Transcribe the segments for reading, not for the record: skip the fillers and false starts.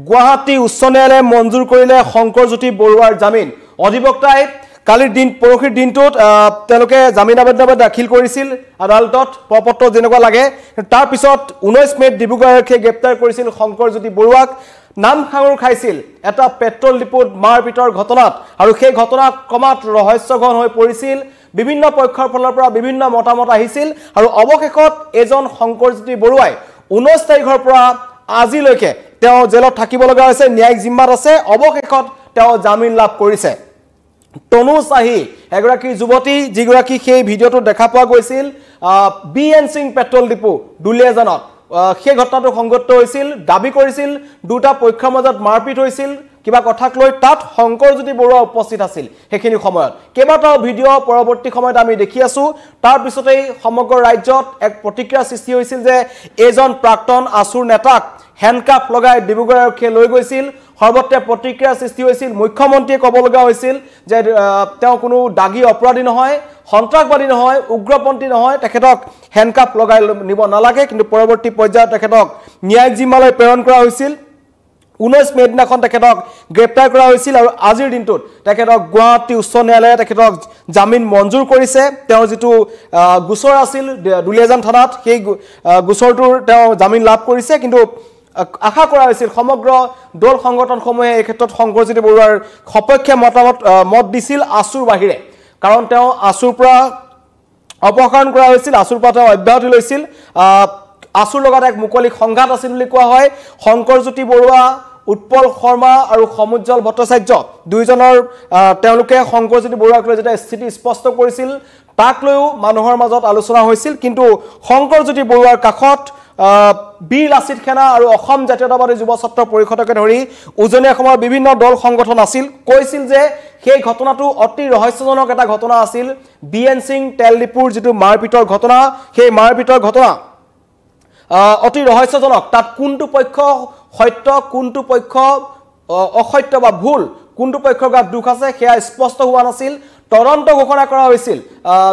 গুৱাহাটী উচ্চ ন্যায়ালয়ে মঞ্জুৰ কৰিলে শংকৰজ্যোতি বৰুৱাৰ জামিন অধিবক্তাই কালিৰ দিন পৰখিৰ দিনটোত তেওঁলোকে জামিন আবেদন দাখিল কৰিছিল আদালতত প্ৰপত্ৰ যেনেকুৱা লাগে তাৰ পিছত 19 মেত ডিব্ৰুগড় আৰক্ষীয়ে গ্ৰেপ্তাৰ কৰিছিল শংকৰজ্যোতি বৰুৱাক নাম খাঙুৰ খাইছিল এটা পেট্ৰল ডিপোত মাৰপিটৰ ঘটনাত আৰু সেই ঘটনা ক্ৰমাৎ ৰহস্যঘন হৈ পৰিছিল বিভিন্ন পক্ষৰ ফালৰ পৰা বিভিন্ন মতামত আহিছিল আৰু অৱশেষত এজন শংকৰজ্যোতি বৰুৱাই 19 তাৰিখৰ পৰা আজিলৈকে তেওঁ জেলত থাকিব লগা হৈছে ন্যায়িক জিম্মাত আছে অৱশেষত তেওঁ জামিন লাভ কৰিছে তনু চাহি এগৰাকী যুৱতী যিগৰাকী সেই ভিডিঅটো দেখা পোৱা গৈছিল বিএন সিং পেট্ৰল ডিপো দুলিয়াজানত সেই ঘটনাটো সংঘটিত হৈছিল দাবী কৰিছিল দুটা পক্ষৰ মাজত মাৰপিট হৈছিল কিবা কথাক লৈ তাত শংকৰজ্যোতি বৰুৱা উপস্থিত আছিল হেখিনি সময়ত কেবাটাও ভিডিঅ' পৰৱৰ্তী সময়ত আমি দেখি আছো তাৰ পিছতেই সমগ্ৰ ৰাজ্যত এক প্ৰতিক্ৰিয়া সৃষ্টি হৈছিল যে এজন প্ৰাক্তন আসুৰ নেতাক হ্যান্ডকাফ লগাই ডিব্ৰুগড় আৰক্ষীয়ে লৈ গৈছিল সৰ্বত্ৰে প্ৰতিক্ৰিয়া সৃষ্টি হৈছিল মুখ্যমন্ত্ৰীয়ে ক'ব লগা হৈছিল যে তেওঁ কোনো দাগী অপৰাধী নহয় সন্ত্ৰাসবাদী নহয় উগ্ৰপন্থী নহয় তেখেতক হ্যান্ডকাফ লগাই নিব নালাগে কিন্তু পৰৱৰ্তী পৰ্যায়ত তেখেতক ন্যায়িক জিম্মালৈ প্ৰেৰণ কৰা হৈছিল 19 মে দিনাখন তেখেতক গ্ৰেপ্তাৰ কৰা হৈছিল আৰু আজিৰ দিনটোত তেখেতক গুৱাহাটী উচ্চ ন্যায়ালয়ে তেখেতক জামিন মঞ্জুৰ কৰিছে তেওঁৰ যেটো গোচৰ আছিল দুলিয়াজান থানাত সেই গোচৰটোৰ তেওঁ জামিন লাভ কৰিছে কিন্তু আশা কৰা হৈছিল সমগ্ৰ দল সংগঠনসমূহে এই ক্ষেত্ৰত শংকৰজ্যোতি বৰুৱাৰ সপক্ষে মত দিছিল আসুৰ বাহিৰে কাৰণ তেওঁ আসুৰ পৰা অপসাৰণ কৰা হৈছিল আসুৰ পৰা তেওঁ অব্যাহতি লৈছিল আসুৰ লগত এক মুকলিক সংঘাত আছিল বুলি কোৱা হয় শংকৰজ্যোতি বৰুৱা উৎপল শৰ্মা আৰু সমুজ্জ্বল ভট্টাচাৰ্য দুইজনৰ তেওঁলোকে শংকৰজ্যোতি বৰুৱাক লৈ যেটা স্থিতি স্পষ্ট কৰিছিল তাক লৈও মানুহৰ মাজত আলোচনা হৈছিল কিন্তু শংকৰজ্যোতি বৰুৱাৰ কাখত বীৰ লাচিত সেনা আৰু অসম জাতীয়তাবাদী যুৱ ছাত্ৰ পৰিষদকে ধৰি উজনীয়া অসমৰ বিভিন্ন দল সংগঠন আছিল কৈছিল যে সেই ঘটনাটো অতি ৰহস্যজনক এটা ঘটনা আছিল বিএন সিং তেল ডিপুৰ যেটো মাৰপিটৰ ঘটনা সেই মাৰপিটৰ ঘটনা অতি ৰহস্যজনক তাত কোনটো পক্ষ সত্য কোনটো পক্ষ অসত্য বা ভুল কোনটো পক্ষৰ গাত দুখ আছে সেয়া স্পষ্ট হোৱা নাছিল তদন্ত ঘোষণা কৰা হৈছিল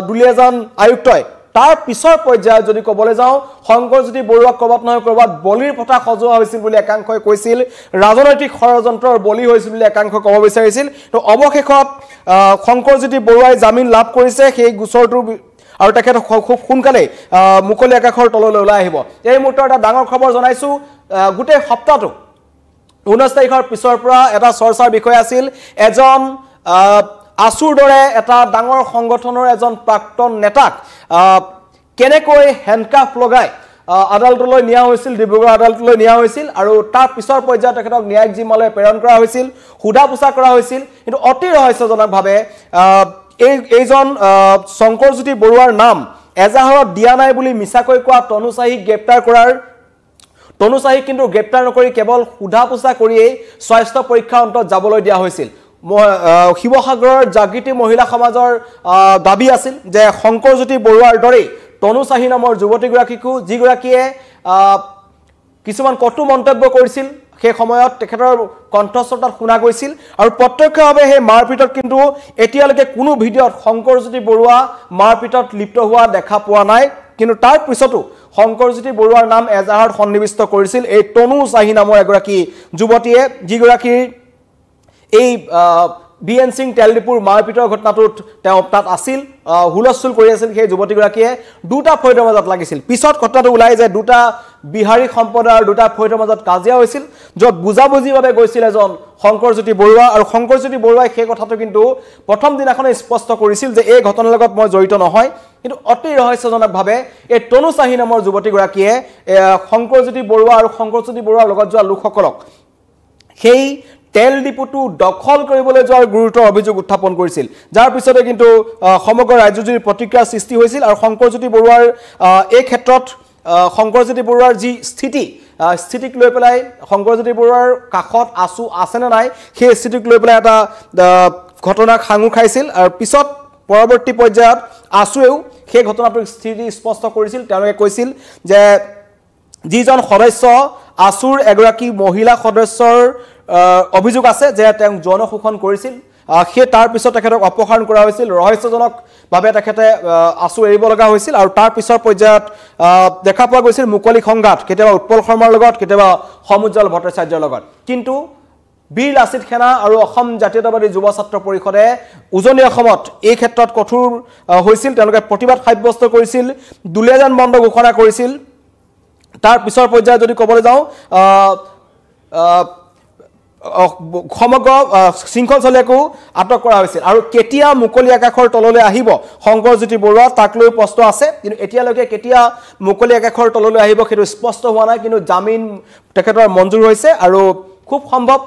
দুলিয়াজান আয়ুক্তই তাৰ পিছৰ পৰ্যায়ত যদি ক'বলৈ যাওঁ শংকৰজ্যোতি বৰুৱাক কৰবাত নহয় কৰবাত বলিৰ পতা সজোৱা হৈছিল বুলি একাংশই কৈছিল ৰাজনৈতিক ষড়যন্ত্ৰৰ বলি হৈছিল বুলি একাংশই ক'ব বিচাৰিছিল তো অৱশেষত শংকৰজ্যোতি বৰুৱাই জামিন লাভ কৰিছে সেই গোচৰটোৰ আৰু তেখেত খুব সোনকালে মুকলি আকাশৰ তললৈ ওলাই আহিব এই মুহূৰ্তত এটা ডাঙৰ খবৰ জনাইছো গোটেই সপ্তাহটো 19 তাৰিখৰ পিছৰ পৰা এটা চৰ্চাৰ বিষয় আছিল এজন আসুৰ দৰে এটা ডাঙৰ সংগঠনৰ এজন প্ৰাক্তন নেতাক কেনেকৈ হ্যান্ডকাফ লগাই আদালতলৈ নিয়া হৈছিল ডিব্ৰুগড় আদালতলৈ নিয়া হৈছিল আৰু তাৰ পিছৰ পৰ্যায়ত তেখেতক ন্যায়িক জিম্মালৈ প্ৰেৰণ কৰা হৈছিল হুদা পোছা কৰা হৈছিল কিন্তু অতি ৰহস্যজনকভাৱে এইজন শংকৰজ্যোতি বৰুৱাৰ নাম এজাহাৰত দিয়া নাই বুলি মিছাকৈ কোৱা তনু চাহিক গ্ৰেপ্তাৰ কৰাৰ তনু চাহিক কিন্তু গ্ৰেপ্তাৰ নকৰি কেৱল হুদা পোছা কৰিয়েই স্বাস্থ্য পৰীক্ষা অন্তত যাবলৈ দিয়া হৈছিল শিৱসাগৰৰ জাগৃতি মহিলা সমাজৰ দাবী আছিল যে শংকৰজ্যোতি বৰুৱাৰ দৰে তনু চাহি নামৰ যুৱতীগৰাকীকো যিগৰাকীয়ে কিছুমান কটু মন্তব্য কৰিছিল সেই সময়ত তেখেতৰ কণ্ঠস্বৰতাত শুনা গৈছিল আৰু প্ৰত্যক্ষভাৱে সেই মাৰপিটত কিন্তু এতিয়ালৈকে কোনো ভিডিঅ'ত শংকৰজ্যোতি বৰুৱা মাৰপিটত লিপ্ত হোৱা দেখা পোৱা নাই কিন্তু তাৰ পিছতো শংকৰজ্যোতি বৰুৱাৰ নাম এজাহাৰত সন্নিবিষ্ট কৰিছিল এই তনু চাহি নামৰ এগৰাকী যুৱতীয়ে যিগৰাকী এই বিএন সিং তেল ডিপুৰ মাৰপিটৰ ঘটনাটোত তেওঁ তাত আছিল হুলস্থুল কৰি আছিল সেই যুৱতীগৰাকীয়ে দুটা ফৈদৰ মাজত লাগিছিল পিছত ঘটনাটো ওলাই যে দুটা বিহাৰী সম্প্ৰদায়ৰ দুটা ফৈদৰ মাজত কাজিয়া হৈছিল য'ত বুজাবুজিভাৱে গৈছিল এজন শংকৰজ্যোতি বৰুৱা আৰু শংকৰজ্যোতি বৰুৱাই সেই কথাটো কিন্তু প্ৰথম দিনাখনে স্পষ্ট কৰিছিল যে এই ঘটনাৰ লগত মই জড়িত নহয় কিন্তু অতি ৰহস্যজনকভাৱে এই তনু চাহি নামৰ যুৱতীগৰাকীয়ে শংকৰজ্যোতি বৰুৱা আৰু শংকৰজ্যোতি বৰুৱাৰ লগত যোৱা লোকসকলক সেই তেল ডিপুটো দখল কৰিবলৈ যোৱাৰ গুৰুতৰ অভিযোগ উত্থাপন কৰিছিল যাৰ পিছতে কিন্তু সমগ্ৰ ৰাজ্যজুৰি প্ৰতিক্ৰিয়া সৃষ্টি হৈছিল আৰু শংকৰজ্যোতি বৰুৱাৰ এই ক্ষেত্ৰত শংকৰজ্যোতি বৰুৱাৰ যি স্থিতিক লৈ পেলাই শংকৰজ্যোতি বৰুৱাৰ কাখত আসু আছে নে নাই সেই স্থিতিক লৈ পেলাই এটা ঘটনাক সাঙুৰ খাইছিল আৰু পিছত পৰৱৰ্তী পৰ্যায়ত আসুৱেও সেই ঘটনাটোৰ স্থিতি স্পষ্ট কৰিছিল তেওঁলোকে কৈছিল যে যিজন সদস্য আসুৰ এগৰাকী মহিলা সদস্যৰ অভিযোগ আছে যে তেওঁ যৌন শোষণ কৰিছিল সেই তাৰ পিছত তেখেতক অপসাৰণ কৰা হৈছিল ৰহস্যজনকভাৱে তেখেতে আছু এৰিব লগা হৈছিল আৰু তাৰ পিছৰ পৰ্যায়ত দেখা পোৱা গৈছিল মুকলি সংঘাত কেতিয়াবা উৎপল শৰ্মাৰ লগত কেতিয়াবা সমুজ্জ্বল ভট্টাচাৰ্যৰ লগত কিন্তু বীৰ লাচিত সেনা আৰু অসম জাতীয়তাবাদী যুৱ ছাত্ৰ পৰিষদে উজনি অসমত এই ক্ষেত্ৰত কঠোৰ হৈছিল তেওঁলোকে প্ৰতিবাদ সাব্যস্ত কৰিছিল দুলীয়াজান বন্ধ ঘোষণা কৰিছিল তাৰ পিছৰ পৰ্যায়ত যদি ক'বলৈ যাওঁ সমগ্ৰ শৃংখল চলিয়াকো আটক কৰা হৈছিল আৰু কেতিয়া মুকলি আকাশৰ তললৈ আহিব শংকৰজ্যোতি বৰুৱা তাক লৈ প্ৰশ্ন আছে কিন্তু এতিয়ালৈকে কেতিয়া মুকলি আকাশৰ তললৈ আহিব সেইটো স্পষ্ট হোৱা নাই কিন্তু জামিন তেখেতৰ মঞ্জুৰ হৈছে আৰু খুব সম্ভৱ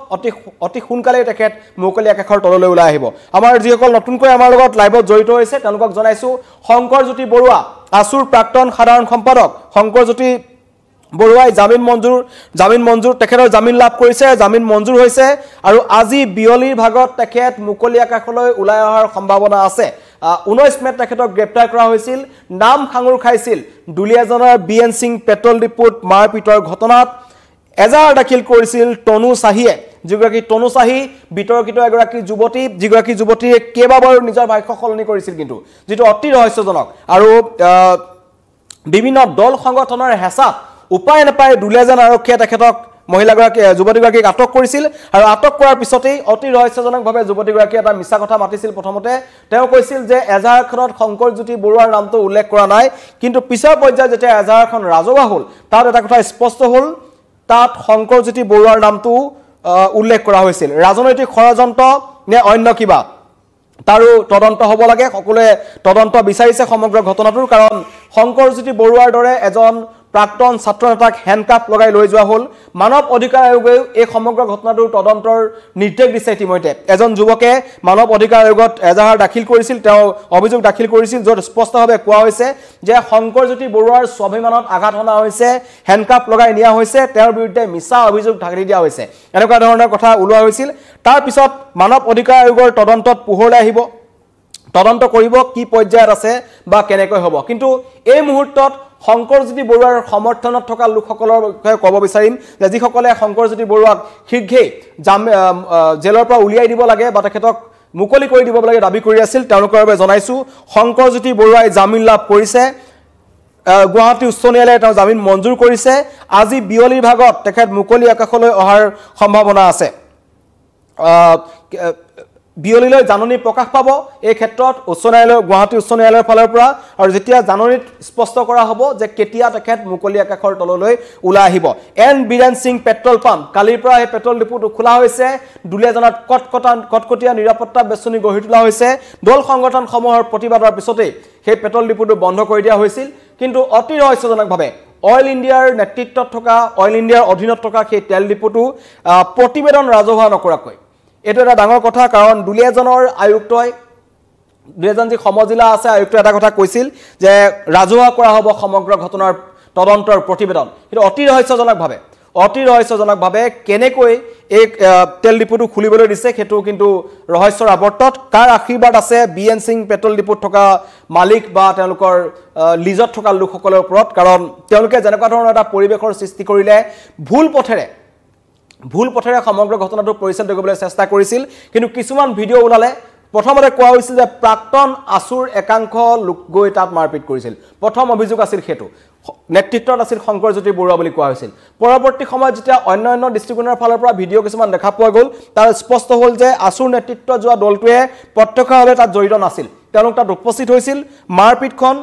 অতি সোনকালে তেখেত মুকলি আকাশৰ তললৈ ওলাই আহিব আমাৰ যিসকল নতুনকৈ আমাৰ লগত লাইভত জড়িত হৈছে তেওঁলোকক জনাইছো শংকৰজ্যোতি বৰুৱা আছুৰ প্ৰাক্তন সাধাৰণ সম্পাদক শংকৰজ্যোতি বৰুৱাই জামিন মঞ্জুৰ তেখেতৰ জামিন লাভ কৰিছে জামিন মঞ্জুৰ হৈছে আৰু আজি বিয়লিৰ ভাগত তেখেত মুকলি আকাশলৈ ওলাই অহাৰ সম্ভাৱনা আছে 19 মেত তেখেতক গ্ৰেপ্তাৰ কৰা হৈছিল নাম খাঙুৰ খাইছিল দুলীয়াজানৰ বিএন সিং পেট্ৰল ডিপুত মাৰপিটৰ ঘটনাত এজাহাৰ দাখিল কৰিছিল তনু চাহিয়ে যিগৰাকী তনু চাহি বিতৰ্কিত এগৰাকী যুৱতী যিগৰাকী যুৱতীয়ে কেইবাবাৰো নিজৰ ভাষ্য সলনি কৰিছিল কিন্তু যেটো অতি ৰহস্যজনক আৰু বিভিন্ন দল সংগঠনৰ হেঁচাত উপায় নাপায় দুলীয়াজান আৰক্ষীয়ে তেখেতক মহিলাগৰাকী যুৱতীগৰাকীক আটক কৰিছিল আৰু আটক কৰাৰ পিছতেই অতি ৰহস্যজনকভাৱে যুৱতীগৰাকীয়ে এটা মিছা কথা মাতিছিল প্ৰথমতে তেওঁ কৈছিল যে এজাহাৰখনত শংকৰজ্যোতি বৰুৱাৰ নামটো উল্লেখ কৰা নাই কিন্তু পিছৰ পৰ্যায়ত যেতিয়া এজাহাৰখন ৰাজহুৱা হ'ল তাত এটা কথা স্পষ্ট হ'ল তাত শংকৰজ্যোতি বৰুৱাৰ নামটো উল্লেখ কৰা হৈছিল ৰাজনৈতিক ষড়যন্ত্ৰ নে অন্য কিবা তাৰো তদন্ত হ'ব লাগে সকলোৱে তদন্ত বিচাৰিছে সমগ্ৰ ঘটনাটোৰ কাৰণ শংকৰজ্যোতি বৰুৱাৰ দৰে এজন প্ৰাক্তন ছাত্ৰ নেতাক হ্যান্ডকাপ লগাই লৈ যোৱা হ'ল মানৱ অধিকাৰ আয়োগে এই সমগ্ৰ ঘটনাটোৰ তদন্তৰ নিৰ্দেশ দিছে ইতিমধ্যে এজন যুৱকে মানৱ অধিকাৰ আয়োগত এজাহাৰ দাখিল কৰিছিল তেওঁ অভিযোগ দাখিল কৰিছিল য'ত স্পষ্টভাৱে কোৱা হৈছে যে শংকৰজ্যোতি বৰুৱাৰ স্বাভিমানত আঘাত হনা হৈছে হ্যান্ডকাপ লগাই নিয়া হৈছে তেওঁৰ বিৰুদ্ধে মিছা অভিযোগ ঢাকি দিয়া হৈছে এনেকুৱা ধৰণৰ কথা ওলোৱা হৈছিল তাৰ পিছত মানৱ অধিকাৰ আয়োগৰ তদন্তত পোহৰলৈ আহিব তদন্ত কৰিব কি পৰ্যায়ত আছে বা কেনেকৈ হ'ব কিন্তু এই মুহূৰ্তত শংকৰজ্যোতি বৰুৱাৰ সমৰ্থনত থকা লোকসকলৰ বিষয়ে ক'ব বিচাৰিম যে যিসকলে শংকৰজ্যোতি বৰুৱাক শীঘ্ৰেই জেলৰ পৰা উলিয়াই দিব লাগে বা তেখেতক মুকলি কৰি দিব লাগে দাবী কৰি আছিল তেওঁলোকৰ বাবে জনাইছো শংকৰজ্যোতি বৰুৱাই জামিন লাভ কৰিছে গুৱাহাটী উচ্চ ন্যায়ালয়ে তেওঁ জামিন মঞ্জুৰ কৰিছে আজি বিয়লিৰ ভাগত তেখেত মুকলি আকাশলৈ অহাৰ সম্ভাৱনা আছে বিয়লিলৈ জাননী প্ৰকাশ পাব এই ক্ষেত্ৰত উচ্চ ন্যায়ালয় গুৱাহাটী উচ্চ ন্যায়ালয়ৰ ফালৰ পৰা আৰু যেতিয়া জাননীত স্পষ্ট কৰা হ'ব যে কেতিয়া তেখেত মুকলি আকাশৰ তললৈ ওলাই আহিব N Biren Singh petrol pump কালিৰ পৰা এই পেট্ৰল ডিপুটো খোলা হৈছে দুলীয়াজানত কটকটীয়া নিৰাপত্তা বেষ্টনী গঢ়ি তোলা হৈছে দল সংগঠনসমূহৰ প্ৰতিবাদৰ পিছতেই সেই পেট্ৰল ডিপুটো বন্ধ কৰি দিয়া হৈছিল কিন্তু অতি ৰহস্যজনকভাৱে অইল ইণ্ডিয়াৰ নেতৃত্বত থকা অইল ইণ্ডিয়াৰ অধীনত থকা সেই তেল ডিপুটো প্ৰতিবেদন ৰাজহুৱা নকৰাকৈ এটো এটা ডাঙৰ কথা কাৰণ দুলীয়াজানৰ আয়ুক্তই দুলীয়াজান যি সমজিলা আছে আয়ুক্তই এটা কথা কৈছিল যে ৰাজহুৱা কৰা হ'ব সমগ্ৰ ঘটনাৰ তদন্তৰ প্ৰতিবেদন কিন্তু অতি ৰহস্যজনকভাৱে কেনেকৈ এই তেল ডিপুটো খুলিবলৈ দিছে সেইটো কিন্তু ৰহস্যৰ আৱৰ্তত কাৰ আশীৰ্বাদ আছে বিএন সিং পেট্ৰল ডিপুত থকা মালিক বা তেওঁলোকৰ লিজত থকা লোকসকলৰ ওপৰত কাৰণ তেওঁলোকে যেনেকুৱা ধৰণৰ এটা পৰিৱেশৰ সৃষ্টি কৰিলে ভুল পথেৰে সমগ্ৰ ঘটনাটো পৰিচালিত কৰিবলৈ চেষ্টা কৰিছিল কিন্তু কিছুমান ভিডিঅ' ওলালে প্ৰথমতে কোৱা হৈছিল যে প্ৰাক্তন আছুৰ একাংশ লোক গৈ তাত মাৰপিট কৰিছিল প্ৰথম অভিযোগ আছিল হেতু নেতৃত্বত আছিল শংকৰজ্যোতি বৰুৱা বুলি কোৱা হৈছিল পৰৱৰ্তী সময়ত যেতিয়া অন্যান্য দৃষ্টিকোণৰ ফালৰ পৰা ভিডিঅ' কিছুমান দেখা পোৱা গ'ল তাৰ স্পষ্ট হ'ল যে আছুৰ নেতৃত্ব যোৱা দলটোৱে প্ৰত্যক্ষভাৱে তাত জড়িত নাছিল তেওঁলোক তাত উপস্থিত হৈছিল মাৰপিটখন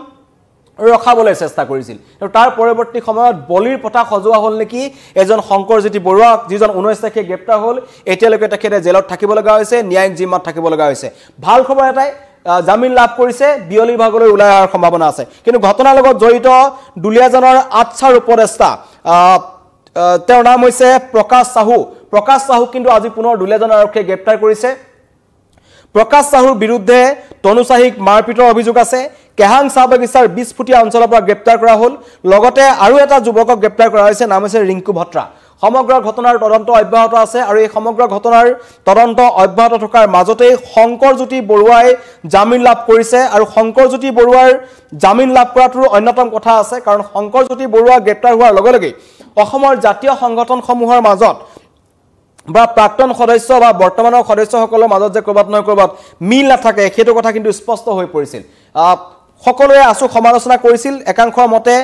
ৰখাবলৈ চেষ্টা কৰিছিল আৰু তাৰ পৰৱৰ্তী সময়ত বলিৰ পতা সজোৱা হ'ল নেকি এজন শংকৰজ্যোতি বৰুৱা যিজন 19 তাৰিখে গ্ৰেপ্তাৰ হ'ল এতিয়ালৈকে তেখেতে জেলত থাকিব লগা হৈছে ন্যায়িক জিম্মাত থাকিব লগা হৈছে ভাল খবৰ এটাই জামিন লাভ কৰিছে বিয়লি ভাগলৈ ওলাই অহাৰ সম্ভাৱনা আছে কিন্তু ঘটনাৰ লগত জড়িত দুলীয়াজানৰ আটছাৰ উপদেষ্টা তেওঁৰ নাম হৈছে প্ৰকাশ সাহু কিন্তু আজি পুনৰ দুলীয়াজান আৰক্ষীয়ে গ্ৰেপ্তাৰ কৰিছে প্ৰকাশ সাহুৰ বিৰুদ্ধে তনু চাহিক মাৰপিটৰ অভিযোগ আছে কেহাং চাহ বাগিচাৰ 20 ফুটীয়া অঞ্চলৰ পৰা গ্ৰেপ্তাৰ কৰা হ'ল লগতে আৰু এটা যুৱকক গ্ৰেপ্তাৰ কৰা হৈছে নাম হৈছে ৰিংকু ভট্ৰা সমগ্ৰ ঘটনাৰ তদন্ত অব্যাহত আছে আৰু এই সমগ্ৰ ঘটনাৰ তদন্ত অব্যাহত থকাৰ মাজতেই শংকৰজ্যোতি বৰুৱাই জামিন লাভ কৰিছে আৰু শংকৰজ্যোতি বৰুৱাৰ জামিন লাভ কৰাটোৰ অন্যতম কথা আছে কাৰণ শংকৰজ্যোতি বৰুৱা গ্ৰেপ্তাৰ হোৱাৰ লগে লগে অসমৰ জাতীয় সংগঠনসমূহৰ মাজত বা প্ৰাক্তন সদস্য বা বৰ্তমানৰ সদস্যসকলৰ মাজত যে কৰবাত নহয় কৰবাত মিল নাথাকে সেইটো কথা কিন্তু স্পষ্ট হৈ পৰিছিল সকলোৱে আছু সমালোচনা কৰিছিল একাংশৰ মতে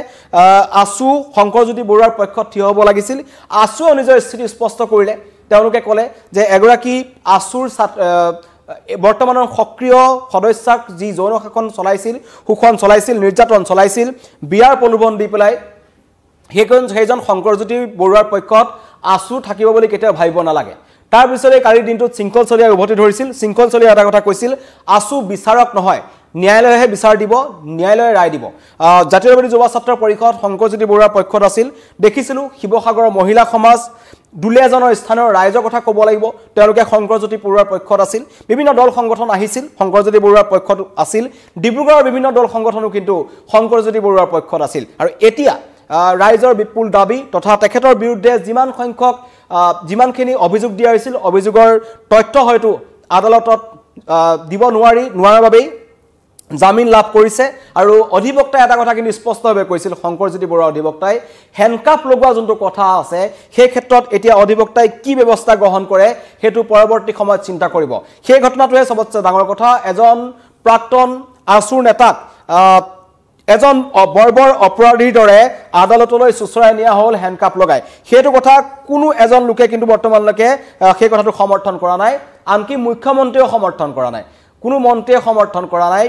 আছু শংকৰজ্যোতি বৰুৱাৰ পক্ষত থিয় হ'ব লাগিছিল আছু নিজৰ স্থিতি স্পষ্ট কৰিলে তেওঁলোকে ক'লে যে এগৰাকী আছুৰ বৰ্তমানৰ সক্ৰিয় সদস্যক যি যৌন শাসন চলাইছিল শোষণ চলাইছিল নিৰ্যাতন চলাইছিল বিয়াৰ প্ৰলোভন দি পেলাই সেইজন শংকৰজ্যোতি বৰুৱাৰ পক্ষত আছু থাকিব বুলি কেতিয়াও ভাবিব নালাগে তাৰ পিছতে কালিৰ দিনটোত শৃংখল চলিয়াই উভতি ধৰিছিল শৃংখল চলিয়াই এটা কথা কৈছিল আছু বিচাৰক নহয় ন্যায়ালয়েহে বিচাৰ দিব ন্যায়ালয়ে ৰায় দিব জাতীয়তাবাদী যুৱ ছাত্ৰ পৰিষদ শংকৰজ্যোতি বৰুৱাৰ পক্ষত আছিল দেখিছিলোঁ শিৱসাগৰৰ মহিলা সমাজ দুলীয়াজনৰ স্থানৰ ৰাইজৰ কথা ক'ব লাগিব তেওঁলোকে শংকৰজ্যোতি বৰুৱাৰ পক্ষত আছিল বিভিন্ন দল সংগঠন আহিছিল শংকৰজ্যোতি বৰুৱাৰ পক্ষত আছিল ডিব্ৰুগড়ৰ বিভিন্ন দল সংগঠনো কিন্তু শংকৰজ্যোতি বৰুৱাৰ পক্ষত আছিল আৰু এতিয়া ৰাইজৰ বিপুল দাবী তথা তেখেতৰ বিৰুদ্ধে যিমানখিনি অভিযোগ দিয়া হৈছিল অভিযোগৰ তথ্য হয়তো আদালতত দিব নোৱাৰাৰ বাবেই জামিন লাভ কৰিছে আৰু অধিবক্তাই এটা কথা কিন্তু স্পষ্টভাৱে কৈছিল শংকৰজ্যোতি বৰুৱাৰ অধিবক্তাই হেণ্ডকাফ লগোৱা যোনটো কথা আছে সেই ক্ষেত্ৰত এতিয়া অধিবক্তাই কি ব্যৱস্থা গ্ৰহণ কৰে সেইটো পৰৱৰ্তী সময়ত চিন্তা কৰিব সেই ঘটনাটোৱে সবতছে ডাঙৰ কথা এজন প্ৰাক্তন আছুৰ নেতাক এজন বৰ্বৰ অপৰাধীৰ দৰে আদালতলৈ চুচৰাই নিয়া হ'ল হেণ্ডকাফ লগাই সেইটো কথা কোনো এজন লোকে কিন্তু বৰ্তমানলৈকে সেই কথাটো সমৰ্থন কৰা নাই আনকি মুখ্যমন্ত্ৰীও সমৰ্থন কৰা নাই কোনো মন্ত্ৰীয়ে সমৰ্থন কৰা নাই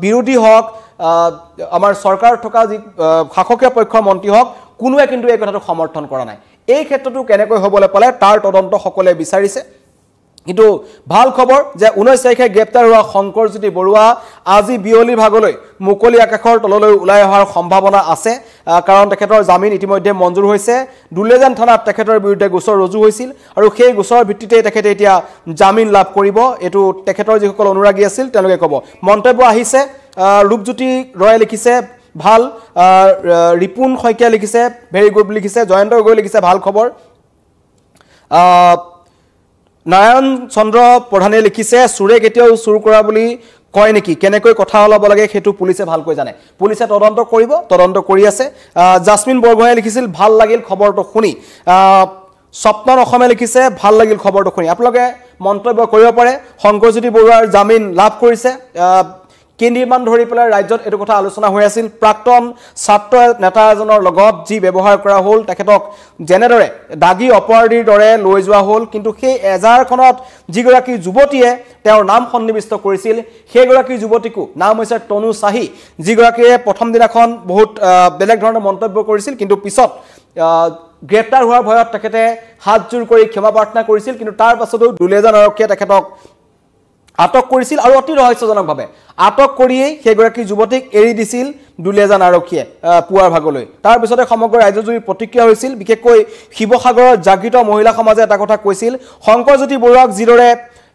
বিৰোধী হওক আমাৰ চৰকাৰ থকা যি শাসকীয় পক্ষৰ মন্ত্ৰী হওক কোনোৱে কিন্তু এই কথাটো সমৰ্থন কৰা নাই এই ক্ষেত্ৰটো কেনেকৈ হ'বলৈ পালে তাৰ তদন্ত সকলোৱে বিচাৰিছে কিন্তু ভাল খবৰ যে 19 তাৰিখে গ্ৰেপ্তাৰ হোৱা শংকৰজ্যোতি বৰুৱা আজি বিয়লিৰ ভাগলৈ মুকলি আকাশৰ তললৈ ওলাই অহাৰ সম্ভাৱনা আছে কাৰণ তেখেতৰ জামিন ইতিমধ্যে মঞ্জুৰ হৈছে দুলেজান থানাত তেখেতৰ বিৰুদ্ধে গোচৰ ৰুজু হৈছিল আৰু সেই গোচৰৰ ভিত্তিতে তেখেতে এতিয়া জামিন লাভ কৰিব এটো তেখেতৰ যিসকল অনুৰাগী আছিল তেওঁলোকে ক'ব মন্তব্য আহিছে ৰূপজ্যোতি ৰয়ে লিখিছে ভাল ৰিপুন শইকীয়া লিখিছে ভেৰি গুড লিখিছে জয়ন্ত গগৈ লিখিছে ভাল খবৰ নাৰায়ণ চন্দ্ৰ প্ৰধানে লিখিছে চুৰে কেতিয়াও চুৰ কৰা বুলি কয় নেকি কেনেকৈ কথা ওলাব লাগে সেইটো পুলিচে ভালকৈ জানে পুলিচে তদন্ত কৰিব তদন্ত কৰি আছে জাসমিন বৰগোহাঁয়ে লিখিছিল ভাল লাগিল খবৰটো শুনি স্বপ্ন অসমে লিখিছে ভাল লাগিল খবৰটো শুনি আপোনালোকে মন্তব্য কৰিব পাৰে শংকৰজ্যোতি বৰুৱাৰ জামিন লাভ কৰিছে কেন্দ্ৰীয়মান ধৰি পেলাই ৰাজ্যত এটো কথা আলোচনা হৈ আছিল প্ৰাক্তন ছাত্ৰ নেতা এজনৰ লগত যি ব্যৱহাৰ কৰা হ'ল তেখেতক জেনেৰে দাগী অপৰাধীৰ দৰে লৈ যোৱা হ'ল কিন্তু সেই এজাৰখনত যিগৰাকী যুৱতীয়ে তেওঁৰ নাম সন্নিবিষ্ট কৰিছিল সেইগৰাকী যুৱতীকো নাম হৈছে তনু চাহি যিগৰাকীয়ে প্ৰথম দিনাখন বহুত বেলেগ ধৰণৰ মন্তব্য কৰিছিল কিন্তু পিছত গ্ৰেপ্তাৰ হোৱাৰ ভয়ত তেখেতে হাতজোৰ কৰি ক্ষমা প্ৰাৰ্থনা কৰিছিল কিন্তু তাৰ পাছতো দুলেজান আৰক্ষীয়ে তেখেতক আটক কৰিছিল আৰু অতি ৰহস্যজনকভাৱে আটক কৰিয়েই সেইগৰাকী যুৱতীক এৰি দিছিল দুলেজান আৰক্ষীয়ে পুৱাৰ ভাগলৈ তাৰ পিছতে সমগ্ৰ ৰাজ্যজুৰি প্ৰতিক্ৰিয়া হৈছিল বিশেষকৈ শিৱসাগৰৰ জাগৃত মহিলা সমাজে এটা কথা কৈছিল শংকৰজ্যোতি বৰুৱাক যিদৰে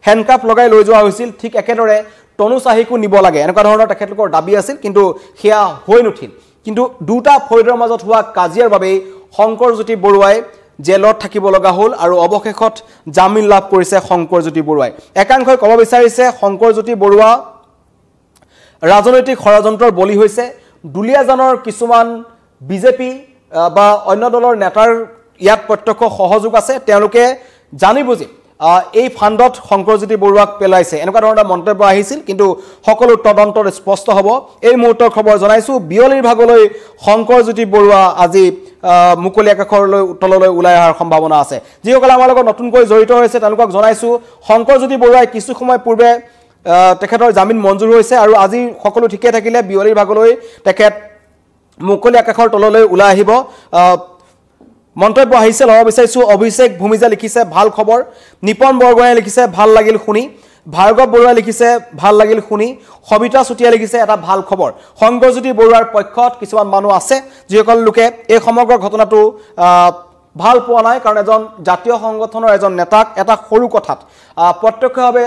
হেণ্ডকাফ লগাই লৈ যোৱা হৈছিল ঠিক একেদৰে তনু চাহিকো নিব লাগে এনেকুৱা ধৰণৰ তেখেতলোকৰ দাবী আছিল কিন্তু সেয়া হৈ নুঠিল কিন্তু দুটা ফৈদৰ মাজত হোৱা কাজিয়াৰ বাবে শংকৰজ্যোতি বৰুৱাই জেলত থাকিব লগা হ'ল আৰু অৱশেষত জামিন লাভ কৰিছে শংকৰজ্যোতি বৰুৱাই একাংশই ক'ব বিচাৰিছে শংকৰজ্যোতি বৰুৱা ৰাজনৈতিক ষড়যন্ত্ৰৰ বলি হৈছে দুলীয়াজানৰ কিছুমান বিজেপি বা অন্য দলৰ নেতাৰ ইয়াত প্ৰত্যক্ষ সহযোগ আছে তেওঁলোকে জানি বুজি এই ফাণ্ডত শংকৰজ্যোতি বৰুৱাক পেলাইছে এনেকুৱা ধৰণৰ মন্তব্য আহিছিল কিন্তু সকলো তদন্তৰ স্পষ্ট হ'ব এই মুহূৰ্তৰ খবৰ জনাইছো বিয়লিৰ ভাগলৈ শংকৰজ্যোতি বৰুৱা আজি মুকলি আকাশলৈ তললৈ ওলাই অহাৰ সম্ভাৱনা আছে যিসকল আমাৰ লগত নতুনকৈ জড়িত হৈছে তেওঁলোকক জনাইছো শংকৰজ্যোতি বৰুৱাই কিছু সময় পূৰ্বে তেখেতৰ জামিন মঞ্জুৰ হৈছে আৰু আজি সকলো ঠিকে থাকিলে বিয়লিৰ ভাগলৈ তেখেত মুকলি আকাশৰ তললৈ ওলাই আহিব মন্তব্য আহিছে ল'ব বিচাৰিছো অভিষেক ভূমিজা লিখিছে ভাল খবৰ নিপন বৰগোহাঁয়ে লিখিছে ভাল লাগিল শুনি ভাৰ্গৱ বৰুৱা লিখিছে ভাল লাগিল শুনি সবিতা চুটিয়া লিখিছে এটা ভাল খবৰ শংকৰজ্যোতি বৰুৱাৰ পক্ষত কিছুমান মানুহ আছে যিসকল লোকে এই সমগ্ৰ ঘটনাটো ভাল পোৱা নাই কাৰণ এজন জাতীয় সংগঠনৰ এজন নেতাক এটা সৰু কথাত প্ৰত্যক্ষভাৱে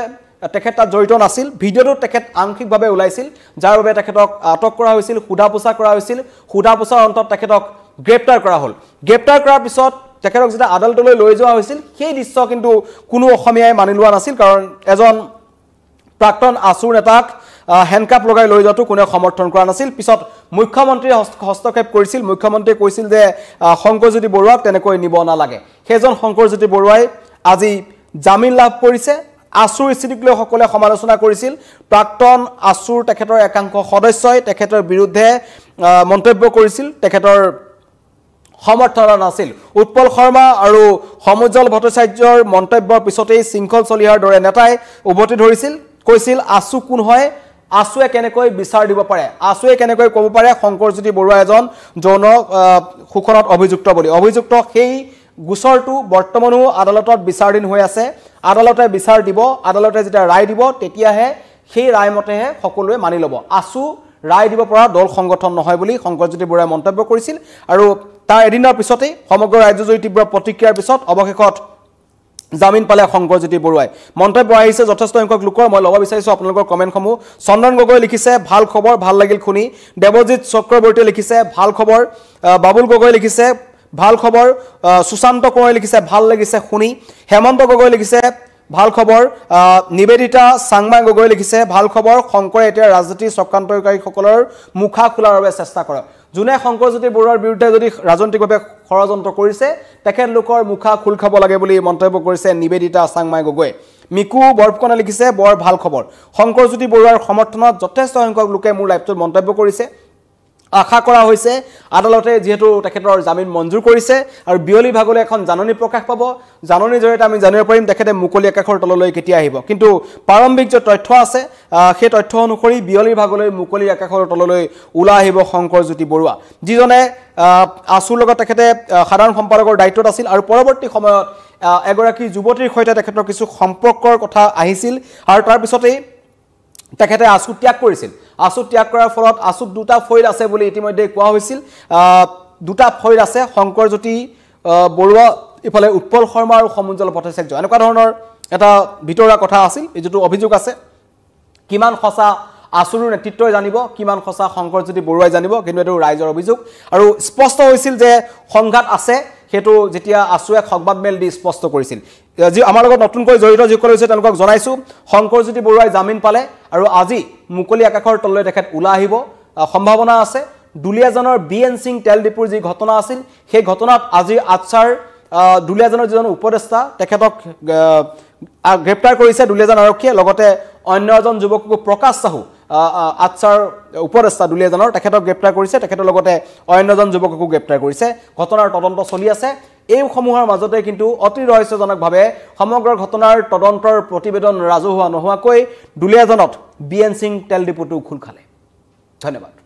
তেখেত তাত জড়িত নাছিল ভিডিঅ'টো তেখেত আংশিকভাৱে ওলাইছিল যাৰ বাবে তেখেতক আটক কৰা হৈছিল সোধা পোছা কৰা হৈছিল সোধা পোছাৰ অন্তত তেখেতক গ্ৰেপ্তাৰ কৰা হ'ল গ্ৰেপ্তাৰ কৰাৰ পিছত তেখেতক যেতিয়া আদালতলৈ লৈ যোৱা হৈছিল সেই দৃশ্য কিন্তু কোনো অসমীয়াই মানি লোৱা নাছিল কাৰণ এজন প্ৰাক্তন আছুৰ নেতাক হেণ্ডকাফ লগাই লৈ যোৱাটো কোনেও সমৰ্থন কৰা নাছিল পিছত মুখ্যমন্ত্ৰীয়ে হস্তক্ষেপ কৰিছিল মুখ্যমন্ত্ৰীয়ে কৈছিল যে শংকৰজ্যোতি বৰুৱাক তেনেকৈ নিব নালাগে সেইজন শংকৰজ্যোতি বৰুৱাই আজি জামিন লাভ কৰিছে আসুৰ স্থিতিক লৈ সকলে সমালোচনা কৰিছিল প্ৰাক্তন আসুৰ তেখেতৰ একাংশ সদস্যই তেখেতৰ বিৰুদ্ধে মন্তব্য কৰিছিল তেখেতৰ সমৰ্থন নাছিল উৎপল শৰ্মা আৰু সমুজ্জ্বল ভট্টাচাৰ্যৰ মন্তব্যৰ পিছতেই শৃংখল চলিহাৰ দৰে নেতাই উভতি ধৰিছিল কৈছিল আসু কোন হয় আসুৱে কেনেকৈ বিচাৰ দিব পাৰে আসুৱে কেনেকৈ ক'ব পাৰে শংকৰজ্যোতি বৰুৱা এজন যৌন শোষণত অভিযুক্ত বুলি অভিযুক্ত সেই গোচৰটো বৰ্তমানো আদালতত বিচাৰধীন হৈ আছে আদালতে বিচাৰ দিব আদালতে যেতিয়া ৰায় দিব তেতিয়াহে সেই ৰায় মতেহে সকলোৱে মানি ল'ব আসু ৰায় দিব পৰা দল সংগঠন নহয় বুলি শংকৰজ্যোতি বৰুৱাই মন্তব্য কৰিছিল আৰু তাৰ এদিনৰ পিছতেই সমগ্ৰ ৰাজ্যজুৰি তীব্ৰ প্ৰতিক্ৰিয়াৰ পিছত অৱশেষত জামিন পালে শংকৰজ্যোতি বৰুৱাই মন্তব্য আহিছে যথেষ্ট সংখ্যক লোকৰ মই ল'ব বিচাৰিছোঁ আপোনালোকৰ কমেণ্টসমূহ চন্দন গগৈ লিখিছে ভাল খবৰ ভাল লাগিল শুনি দেৱজিৎ চক্ৰৱৰ্তীয়ে লিখিছে ভাল খবৰ বাবুল গগৈ লিখিছে ভাল খবৰ সুশান্ত কোঁৱৰে লিখিছে ভাল লাগিছে শুনি হেমন্ত গগৈ লিখিছে ভাল খবৰ নিবেদিতা চাংমাই গগৈ লিখিছে ভাল খবৰ শংকৰে এতিয়া ৰাজনীতি চক্ৰান্তকাৰীসকলৰ মুখা খোলাৰ বাবে চেষ্টা কৰক যোনে শংকৰজ্যোতি বৰুৱাৰ বিৰুদ্ধে যদি ৰাজনৈতিকভাৱে ষড়যন্ত্ৰ কৰিছে তেখেতলোকৰ মুখা খোল খাব লাগে বুলি মন্তব্য কৰিছে নিবেদিতা চাংমাই গগৈ মিকু বৰফুকনে লিখিছে বৰ ভাল খবৰ শংকৰজ্যোতি বৰুৱাৰ সমৰ্থনত যথেষ্ট সংখ্যক লোকে মোৰ লাইভটোত মন্তব্য কৰিছে আশা কৰা হৈছে আদালতে যেহেতু তেখেতৰ জামিন মঞ্জুৰ কৰিছে আৰু বিয়লি ভাগলৈ এখন জাননী প্ৰকাশ পাব জাননীৰ জৰিয়তে আমি জানিব পাৰিম তেখেতে মুকলি আকাশৰ তললৈ কেতিয়া আহিব কিন্তু প্ৰাৰম্ভিক যে তথ্য আছে সেই তথ্য অনুসৰি বিয়লি ভাগলৈ মুকলি আকাশৰ তললৈ ওলাই আহিব শংকৰজ্যোতি বৰুৱা যিজনে আসুৰ লগত তেখেতে সাধাৰণ সম্পাদকৰ দায়িত্বত আছিল আৰু পৰৱৰ্তী সময়ত এগৰাকী যুৱতীৰ সৈতে তেখেতৰ কিছু সম্পৰ্কৰ কথা আহিছিল আৰু তাৰ পিছতেই তেখেতে আসু ত্যাগ কৰিছিল আসু ত্যাগ কৰাৰ ফলত আসুত দুটা ফৈল আছে বুলি ইতিমধ্যে কোৱা হৈছিল দুটা ফৈল আছে শংকৰজ্যোতি বৰুৱা ইফালে উৎপল শৰ্মা আৰু সমুজ্জ্বল ভট্টাচাৰ্য এনেকুৱা ধৰণৰ এটা ভিতৰুৱা কথা আছিল এই যেটো অভিযোগ আছে কিমান সঁচা আসুৰৰ নেতৃত্বই জানিব কিমান সঁচা শংকৰজ্যোতি বৰুৱাই জানিব কিন্তু এটো ৰাইজৰ অভিযোগ আৰু স্পষ্ট হৈছিল যে সংঘাত আছে হেতু যেতিয়া আসুৱে সংবাদ মেল দি স্পষ্ট কৰিছিল যি আমাৰ লগত নতুনকৈ জড়িত যিসকল হৈছে তেওঁলোকক জনাইছো শংকৰজ্যোতি বৰুৱাই জামিন পালে আৰু আজি মুকলি আকাশৰ তললৈ তেখেত ওলাই আহিব সম্ভাৱনা আছে দুলিয়াজানৰ বিএন সিং তেল ডিপুৰ যি ঘটনা আছিল সেই ঘটনাত আজি আছাৰ দুলিয়াজানৰ যিজন উপদেষ্টা তেখেতক গ্ৰেপ্তাৰ কৰিছে দুলিয়াজান আৰক্ষীয়ে লগতে অন্য এজন যুৱকক প্ৰকাশ সাহু আছাৰ উপদেষ্টা দুলিয়াজানৰ তেখেতক গ্ৰেপ্তাৰ কৰিছে তেখেতৰ লগতে অন্য এজন যুৱকক গ্ৰেপ্তাৰ কৰিছে ঘটনাৰ তদন্ত চলি আছে এই সমূহৰ মাজতে কিন্তু অতি ৰহস্যজনকভাৱে সমগ্ৰ ঘটনাৰ তদন্তৰ প্ৰতিবেদন ৰাজহুৱা নোহোৱাকৈ দুলিয়াজানত বিএন সিং তেল ডিপুটো খুল খালে ধন্যবাদ